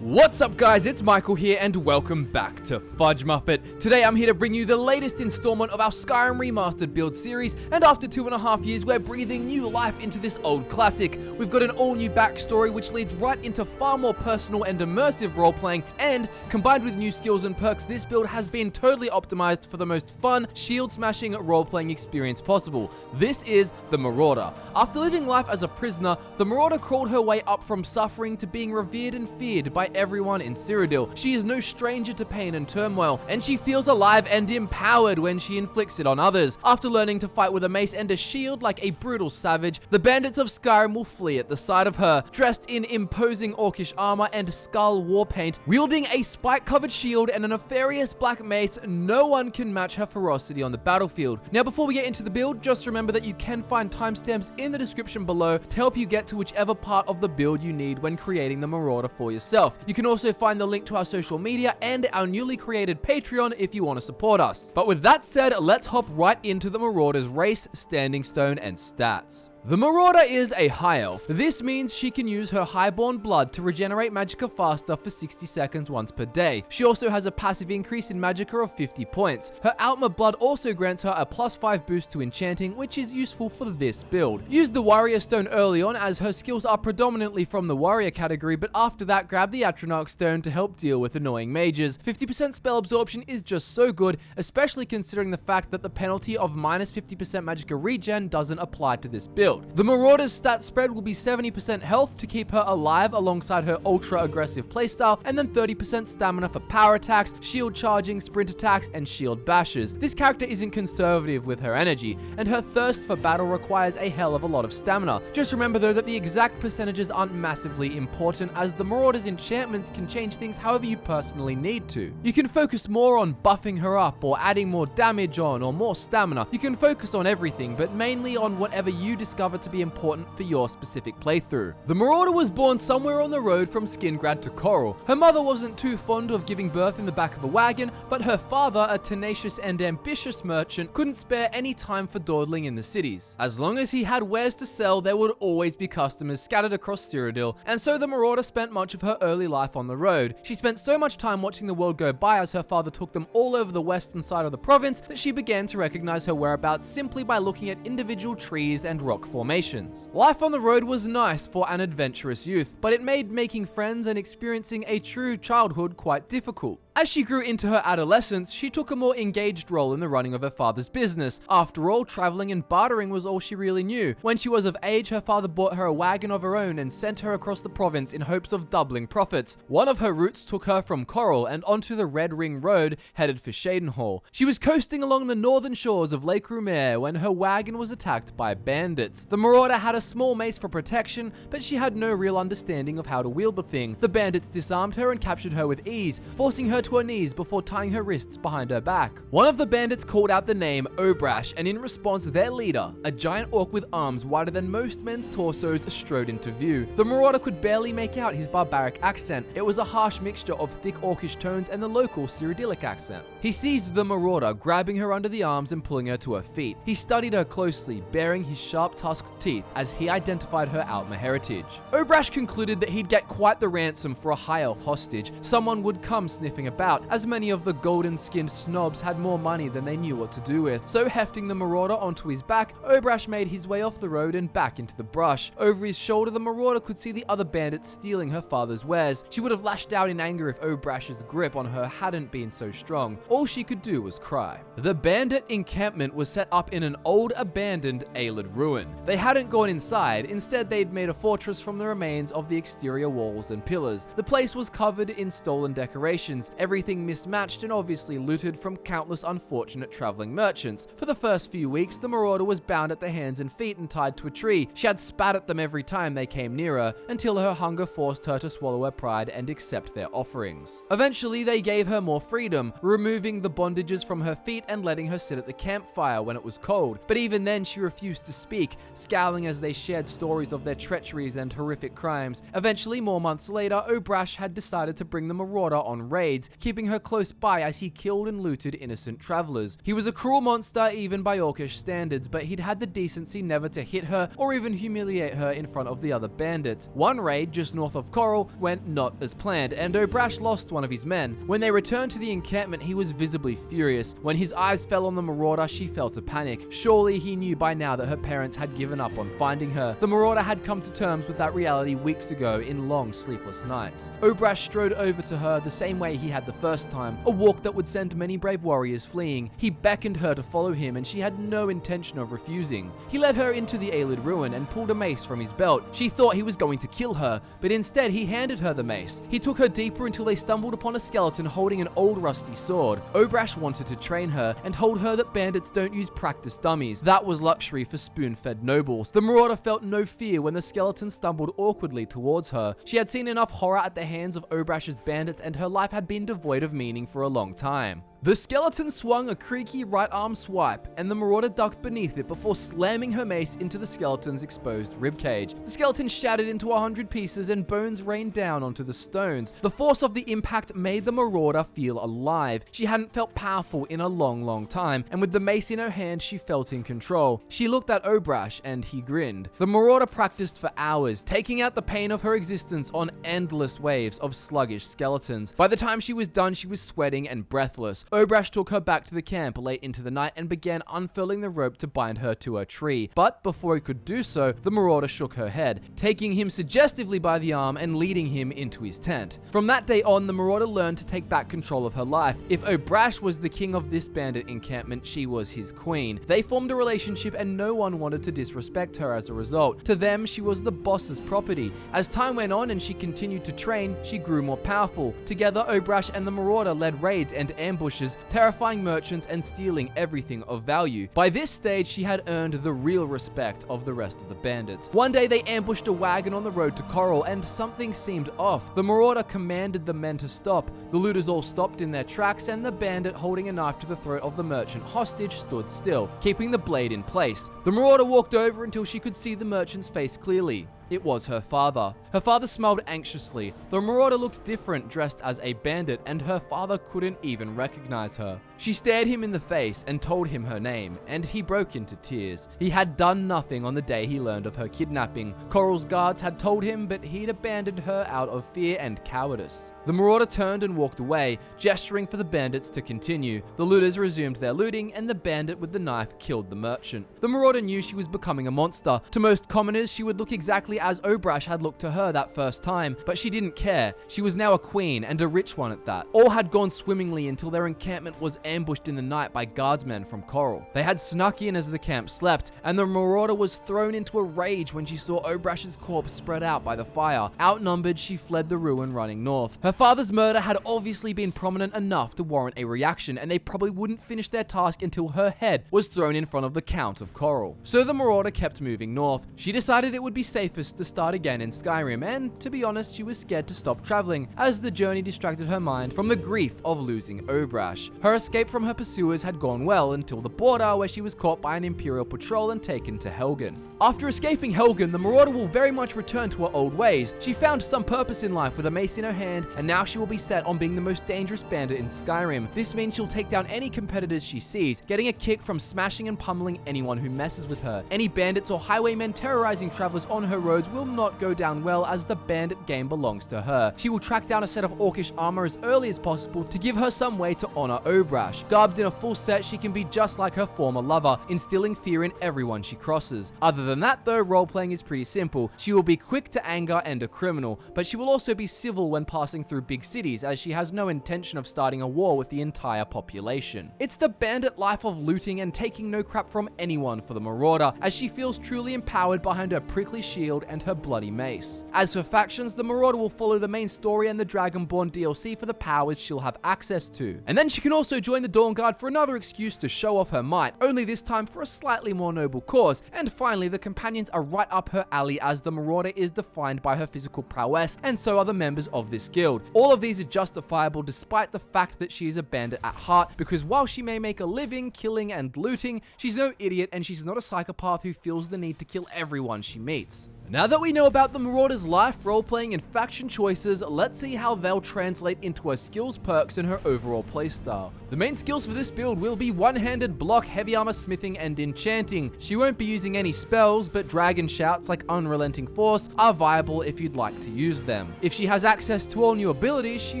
What's up guys, it's Michael here and welcome back to FudgeMuppet. Today I'm here to bring you the latest installment of our Skyrim Remastered build series, and after 2.5 years we're breathing new life into this old classic. We've got an all new backstory which leads right into far more personal and immersive role-playing, and combined with new skills and perks, this build has been totally optimized for the most fun, shield-smashing role-playing experience possible. This is the Marauder. After living life as a prisoner, the Marauder crawled her way up from suffering to being revered and feared by everyone in Cyrodiil. She is no stranger to pain and turmoil, and she feels alive and empowered when she inflicts it on others. After learning to fight with a mace and a shield like a brutal savage, the bandits of Skyrim will flee at the sight of her. Dressed in imposing orcish armor and skull war paint, wielding a spike-covered shield and a nefarious black mace, no one can match her ferocity on the battlefield. Now before we get into the build, just remember that you can find timestamps in the description below to help you get to whichever part of the build you need when creating the Marauder for yourself. You can also find the link to our social media and our newly created Patreon if you want to support us. But with that said, let's hop right into the Marauder's race, standing stone, and stats. The Marauder is a high elf. This means she can use her highborn blood to regenerate magicka faster for 60 seconds once per day. She also has a passive increase in magicka of 50 points. Her Outma blood also grants her a +5 boost to enchanting, which is useful for this build. Use the warrior stone early on as her skills are predominantly from the warrior category, but after that grab the Atronach stone to help deal with annoying mages. 50% spell absorption is just so good, especially considering the fact that the penalty of -50% magicka regen doesn't apply to this build. The Marauder's stat spread will be 70% health to keep her alive alongside her ultra-aggressive playstyle, and then 30% stamina for power attacks, shield charging, sprint attacks, and shield bashes. This character isn't conservative with her energy, and her thirst for battle requires a hell of a lot of stamina. Just remember though that the exact percentages aren't massively important, as the Marauder's enchantments can change things however you personally need to. You can focus more on buffing her up, or adding more damage on, or more stamina. You can focus on everything, but mainly on whatever you discover to be important for your specific playthrough. The Marauder was born somewhere on the road from Skingrad to Coral. Her mother wasn't too fond of giving birth in the back of a wagon, but her father, a tenacious and ambitious merchant, couldn't spare any time for dawdling in the cities. As long as he had wares to sell, there would always be customers scattered across Cyrodiil, and so the Marauder spent much of her early life on the road. She spent so much time watching the world go by as her father took them all over the western side of the province that she began to recognize her whereabouts simply by looking at individual trees and rock formations. Life on the road was nice for an adventurous youth, but it made making friends and experiencing a true childhood quite difficult. As she grew into her adolescence, she took a more engaged role in the running of her father's business. After all, traveling and bartering was all she really knew. When she was of age, her father bought her a wagon of her own and sent her across the province in hopes of doubling profits. One of her routes took her from Coral and onto the Red Ring Road, headed for Shadenhall. She was coasting along the northern shores of Lake Rumere when her wagon was attacked by bandits. The Marauder had a small mace for protection, but she had no real understanding of how to wield the thing. The bandits disarmed her and captured her with ease, forcing her to her knees before tying her wrists behind her back. One of the bandits called out the name Obrash, and in response their leader, a giant orc with arms wider than most men's torsos, strode into view. The Marauder could barely make out his barbaric accent. It was a harsh mixture of thick orcish tones and the local Cyrodiilic accent. He seized the Marauder, grabbing her under the arms and pulling her to her feet. He studied her closely, baring his sharp tusked teeth as he identified her Outma heritage. Obrash concluded that he'd get quite the ransom for a high elf hostage. Someone would come sniffing about, as many of the golden-skinned snobs had more money than they knew what to do with. So hefting the Marauder onto his back, Obrash made his way off the road and back into the brush. Over his shoulder, the Marauder could see the other bandits stealing her father's wares. She would have lashed out in anger if Obrash's grip on her hadn't been so strong. All she could do was cry. The bandit encampment was set up in an old, abandoned Aelid ruin. They hadn't gone inside. Instead, they'd made a fortress from the remains of the exterior walls and pillars. The place was covered in stolen decorations, everything mismatched and obviously looted from countless unfortunate traveling merchants. For the first few weeks, the Marauder was bound at the hands and feet and tied to a tree. She had spat at them every time they came near her, until her hunger forced her to swallow her pride and accept their offerings. Eventually, they gave her more freedom, removing the bondages from her feet and letting her sit at the campfire when it was cold. But even then, she refused to speak, scowling as they shared stories of their treacheries and horrific crimes. Eventually, more months later, Obrash had decided to bring the Marauder on raids, keeping her close by as he killed and looted innocent travelers. He was a cruel monster even by Orcish standards, but he'd had the decency never to hit her or even humiliate her in front of the other bandits. One raid just north of Coral went not as planned, and Obrash lost one of his men. When they returned to the encampment, he was visibly furious. When his eyes fell on the Marauder, she felt a panic. Surely he knew by now that her parents had given up on finding her. The Marauder had come to terms with that reality weeks ago in long sleepless nights. Obrash strode over to her the same way he had the first time, a walk that would send many brave warriors fleeing. He beckoned her to follow him, and she had no intention of refusing. He led her into the Aelid ruin and pulled a mace from his belt. She thought he was going to kill her, but instead he handed her the mace. He took her deeper until they stumbled upon a skeleton holding an old rusty sword. Obrash wanted to train her and told her that bandits don't use practice dummies. That was luxury for spoon-fed nobles. The Marauder felt no fear when the skeleton stumbled awkwardly towards her. She had seen enough horror at the hands of Obrash's bandits, and her life had been devoid of meaning for a long time. The skeleton swung a creaky right arm swipe, and the Marauder ducked beneath it before slamming her mace into the skeleton's exposed ribcage. The skeleton shattered into 100 pieces and bones rained down onto the stones. The force of the impact made the Marauder feel alive. She hadn't felt powerful in a long time, and with the mace in her hand, she felt in control. She looked at Obrash, and he grinned. The Marauder practiced for hours, taking out the pain of her existence on endless waves of sluggish skeletons. By the time she was done, she was sweating and breathless. Obrash took her back to the camp late into the night and began unfurling the rope to bind her to a tree. But before he could do so, the Marauder shook her head, taking him suggestively by the arm and leading him into his tent. From that day on, the Marauder learned to take back control of her life. If Obrash was the king of this bandit encampment, she was his queen. They formed a relationship, and no one wanted to disrespect her as a result. To them, she was the boss's property. As time went on and she continued to train, she grew more powerful. Together, Obrash and the Marauder led raids and ambushes, terrifying merchants and stealing everything of value. By this stage, she had earned the real respect of the rest of the bandits. One day, they ambushed a wagon on the road to Coral, and something seemed off. The Marauder commanded the men to stop. The looters all stopped in their tracks, and the bandit holding a knife to the throat of the merchant hostage stood still, keeping the blade in place. The Marauder walked over until she could see the merchant's face clearly. It was her father. Her father smiled anxiously. The Marauder looked different dressed as a bandit, and her father couldn't even recognize her. She stared him in the face and told him her name, and he broke into tears. He had done nothing on the day he learned of her kidnapping. Coral's guards had told him, but he'd abandoned her out of fear and cowardice. The Marauder turned and walked away, gesturing for the bandits to continue. The looters resumed their looting, and the bandit with the knife killed the merchant. The Marauder knew she was becoming a monster. To most commoners, she would look exactly as Obrash had looked to her that first time, but she didn't care. She was now a queen, and a rich one at that. All had gone swimmingly until their encampment was ambushed in the night by guardsmen from Coral. They had snuck in as the camp slept, and the Marauder was thrown into a rage when she saw Obrash's corpse spread out by the fire. Outnumbered, she fled the ruin running north. Her father's murder had obviously been prominent enough to warrant a reaction, and they probably wouldn't finish their task until her head was thrown in front of the Count of Coral. So the Marauder kept moving north. She decided it would be safest to start again in Skyrim, and to be honest, she was scared to stop traveling, as the journey distracted her mind from the grief of losing Obrash. Her escape from her pursuers had gone well until the border, where she was caught by an Imperial patrol and taken to Helgen. After escaping Helgen, the Marauder will very much return to her old ways. She found some purpose in life with a mace in her hand, and now she will be set on being the most dangerous bandit in Skyrim. This means she'll take down any competitors she sees, getting a kick from smashing and pummeling anyone who messes with her. Any bandits or highwaymen terrorizing travelers on her roads will not go down well, as the bandit game belongs to her. She will track down a set of Orcish armor as early as possible to give her some way to honor Obrash. Garbed in a full set, she can be just like her former lover, instilling fear in everyone she crosses. Other than that though, roleplaying is pretty simple. She will be quick to anger and a criminal, but she will also be civil when passing through big cities, as she has no intention of starting a war with the entire population. It's the bandit life of looting and taking no crap from anyone for the Marauder, as she feels truly empowered behind her prickly shield and her bloody mace. As for factions, the Marauder will follow the main story and the Dragonborn DLC for the powers she'll have access to. And then she can also join the Dawn Guard for another excuse to show off her might, only this time for a slightly more noble cause. And finally, the companions are right up her alley, as the Marauder is defined by her physical prowess, and so are the members of this guild. All of these are justifiable despite the fact that she is a bandit at heart, because while she may make a living killing and looting, she's no idiot, and she's not a psychopath who feels the need to kill everyone she meets. Now that we know about the Marauder's life, role-playing, and faction choices, let's see how they'll translate into her skills, perks, and her overall playstyle. The main skills for this build will be one-handed block, heavy armor, smithing, and enchanting. She won't be using any spells, but dragon shouts like Unrelenting Force are viable if you'd like to use them. If she has access to all new abilities, she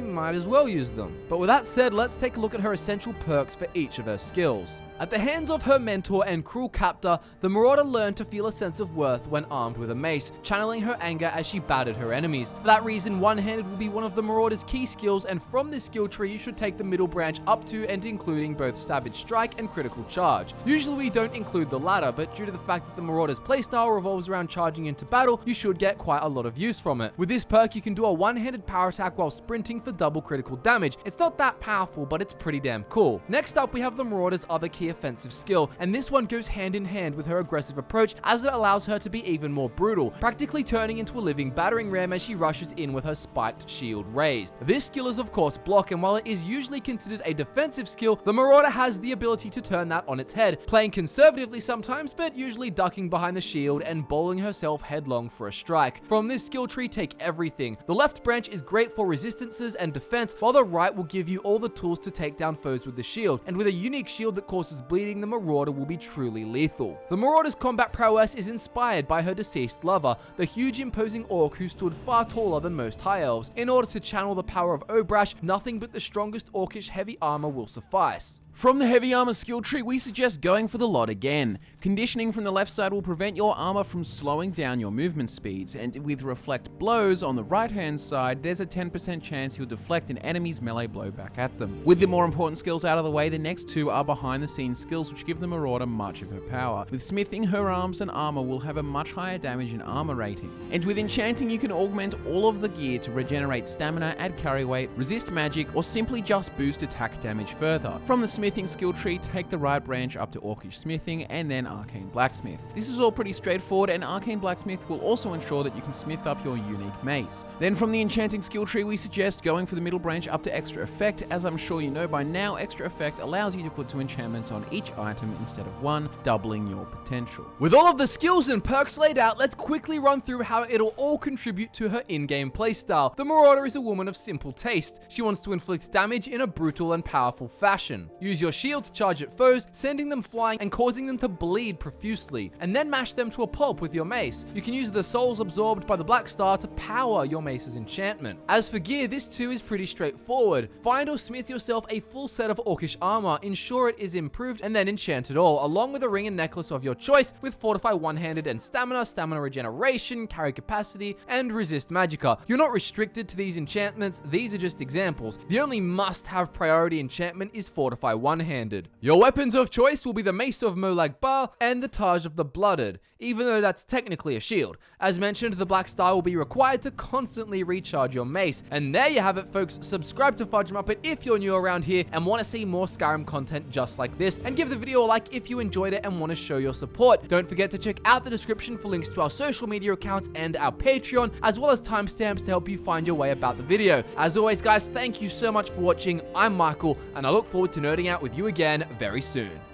might as well use them. But with that said, let's take a look at her essential perks for each of her skills. At the hands of her mentor and cruel captor, the Marauder learned to feel a sense of worth when armed with a mace, channeling her anger as she battered her enemies. For that reason, one-handed will be one of the Marauder's key skills, and from this skill tree you should take the middle branch up to and including both Savage Strike and Critical Charge. Usually we don't include the latter, but due to the fact that the Marauder's playstyle revolves around charging into battle, you should get quite a lot of use from it. With this perk, you can do a one-handed power attack while sprinting for double critical damage. It's not that powerful, but it's pretty damn cool. Next up, we have the Marauder's other key offensive skill, and this one goes hand in hand with her aggressive approach as it allows her to be even more brutal, practically turning into a living battering ram as she rushes in with her spiked shield raised. This skill is of course block, and while it is usually considered a defensive skill, the Marauder has the ability to turn that on its head, playing conservatively sometimes, but usually ducking behind the shield and bowling herself headlong for a strike. From this skill tree, take everything. The left branch is great for resistances and defense, while the right will give you all the tools to take down foes with the shield, and with a unique shield that causes bleeding, the Marauder will be truly lethal. The Marauder's combat prowess is inspired by her deceased lover, the huge imposing orc who stood far taller than most high elves. In order to channel the power of Obrash, nothing but the strongest orcish heavy armor will suffice. From the heavy armor skill tree, we suggest going for the lot again. Conditioning from the left side will prevent your armor from slowing down your movement speeds, and with reflect blows on the right hand side, there's a 10% chance you'll deflect an enemy's melee blow back at them. With the more important skills out of the way, the next two are behind the scenes skills which give the Marauder much of her power. With smithing, her arms and armor will have a much higher damage and armor rating. And with enchanting, you can augment all of the gear to regenerate stamina, add carry weight, resist magic, or simply just boost attack damage further. From the smithing skill tree, take the right branch up to orcish smithing and then arcane blacksmith. This is all pretty straightforward, and arcane blacksmith will also ensure that you can smith up your unique mace. Then from the enchanting skill tree, we suggest going for the middle branch up to extra effect. As I'm sure you know by now, extra effect allows you to put 2 enchantments on each item instead of 1, doubling your potential. With all of the skills and perks laid out, let's quickly run through how it'll all contribute to her in-game playstyle. The Marauder is a woman of simple taste. She wants to inflict damage in a brutal and powerful fashion. Use your shield to charge at foes, sending them flying and causing them to bleed profusely, and then mash them to a pulp with your mace. You can use the souls absorbed by the Black Star to power your mace's enchantment. As for gear, this too is pretty straightforward. Find or smith yourself a full set of orcish armor, ensure it is improved, and then enchant it all, along with a ring and necklace of your choice with Fortify one-handed and stamina regeneration, carry capacity, and resist magicka. You're not restricted to these enchantments, these are just examples. The only must-have priority enchantment is Fortify one-handed. Your weapons of choice will be the Mace of Molag Bal and the Taj of the Blooded, even though that's technically a shield. As mentioned, the Black Star will be required to constantly recharge your mace. And there you have it, folks. Subscribe to FudgeMuppet if you're new around here and want to see more Skyrim content just like this, and give the video a like if you enjoyed it and want to show your support. Don't forget to check out the description for links to our social media accounts and our Patreon, as well as timestamps to help you find your way about the video. As always, guys, thank you so much for watching. I'm Michael, and I look forward to nerding out with you again very soon.